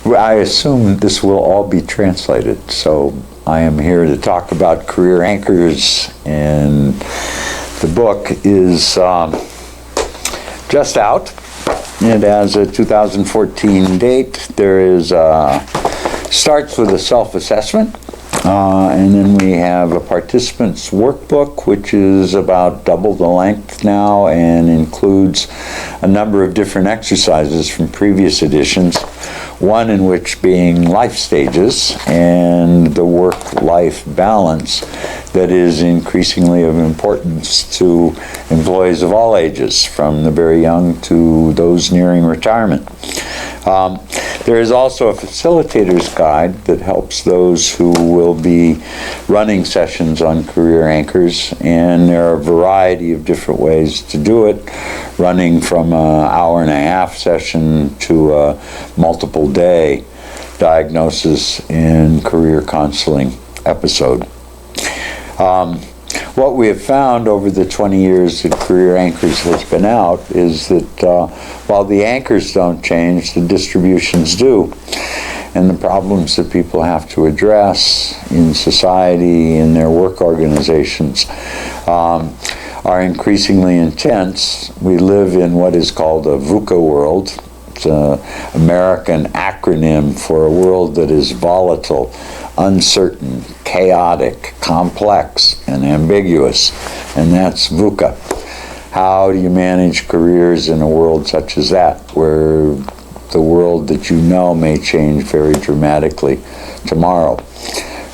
I assume this will all be translated, so I am here to talk about career anchors, and the book is just out. It has a 2014 date. There is starts with a self-assessment, and then we have a participant's workbook, which is about double the length now and includes a number of different exercises from previous editions, one in which being life stages and the work-life balance that is increasingly of importance to employees of all ages, from the very young to those nearing retirement. There is also a facilitator's guide that helps those who will be running sessions on career anchors, and there are a variety of different ways to do it, running from an hour and a half session to a multiple day diagnosis and career counseling episode. What we have found over the 20 years that Career Anchors has been out is that while the anchors don't change, the distributions do. And the problems that people have to address in society, in their work organizations, are increasingly intense. We live in what is called a VUCA world. It's an American acronym for a world that is volatile, uncertain, chaotic, complex, and ambiguous, and that's VUCA. How do you manage careers in a world such as that, where the world that you know may change very dramatically tomorrow?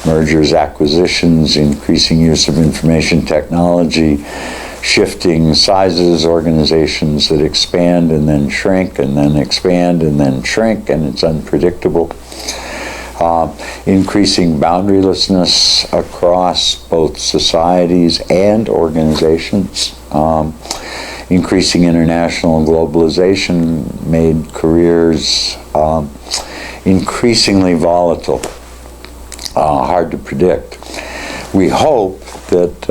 Mergers, acquisitions, increasing use of information technology, shifting sizes, organizations that expand and then shrink and then expand and then shrink, and it's unpredictable. Increasing boundarylessness across both societies and organizations. Increasing international globalization made careers increasingly volatile, hard to predict. We hope that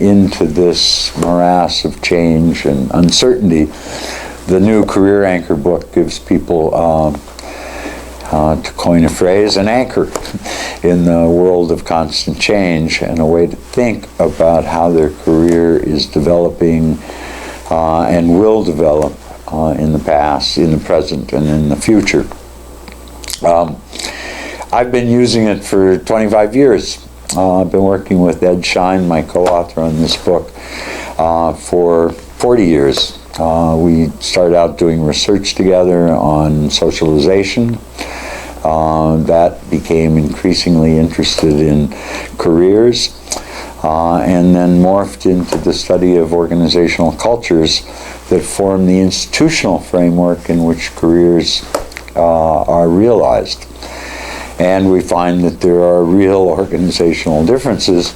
into this morass of change and uncertainty, the new Career Anchor book gives people, to coin a phrase, an anchor in the world of constant change, and a way to think about how their career is developing and will develop in the past, in the present, and in the future. I've been using it for 25 years. I've been working with Ed Schein, my co-author on this book, for 40 years. We started out doing research together on socialization. That became increasingly interested in careers, and then morphed into the study of organizational cultures that form the institutional framework in which careers are realized. And we find that there are real organizational differences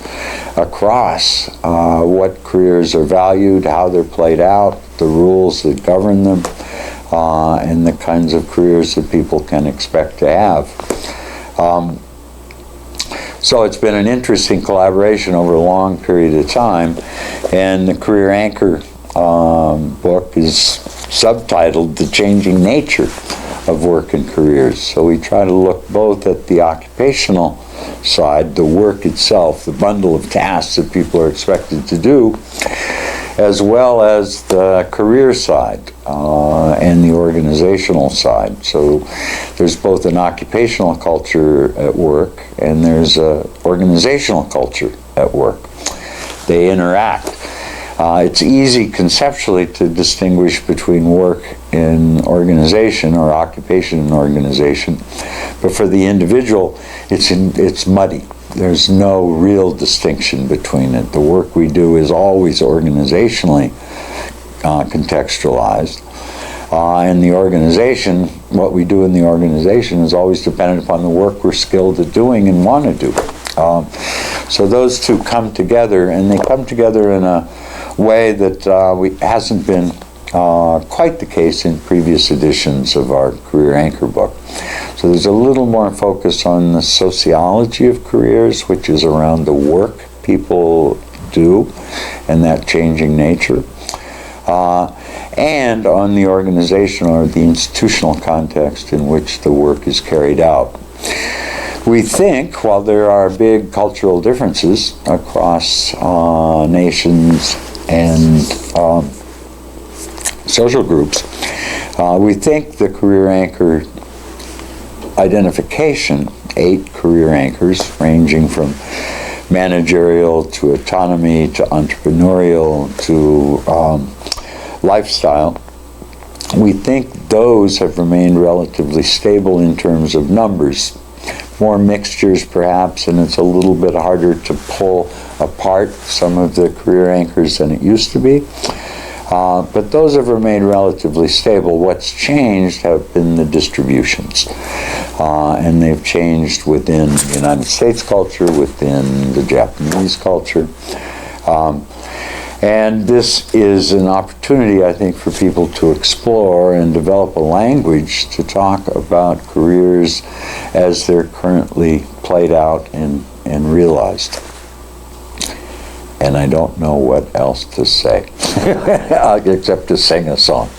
across what careers are valued, how they're played out, the rules that govern them, and the kinds of careers that people can expect to have. So it's been an interesting collaboration over a long period of time, and the Career Anchor book is subtitled The Changing Nature of Work and Careers. So we try to look both at the occupational side, the work itself, the bundle of tasks that people are expected to do, as well as the career side and the organizational side. So there's both an occupational culture at work and there's an organizational culture at work. They interact. It's easy conceptually to distinguish between work in organization or occupation in organization, but for the individual, it's muddy. There's no real distinction between it. The work we do is always organizationally contextualized. And the organization, what we do in the organization is always dependent upon the work we're skilled at doing and want to do. So those two come together, and they come together in a way that hasn't been quite the case in previous editions of our Career Anchor book. So there's a little more focus on the sociology of careers, which is around the work people do and that changing nature. and on the organizational or the institutional context in which the work is carried out. We think, while there are big cultural differences across nations and social groups, we think the career anchor identification, 8 career anchors ranging from managerial to autonomy to entrepreneurial to lifestyle, we think those have remained relatively stable in terms of numbers. More mixtures perhaps, and it's a little bit harder to pull apart some of the career anchors than it used to be. But those have remained relatively stable. What's changed have been the distributions. And they've changed within the United States culture, within the Japanese culture. And this is an opportunity, I think, for people to explore and develop a language to talk about careers as they're currently played out and realized. And I don't know what else to say, except to sing a song.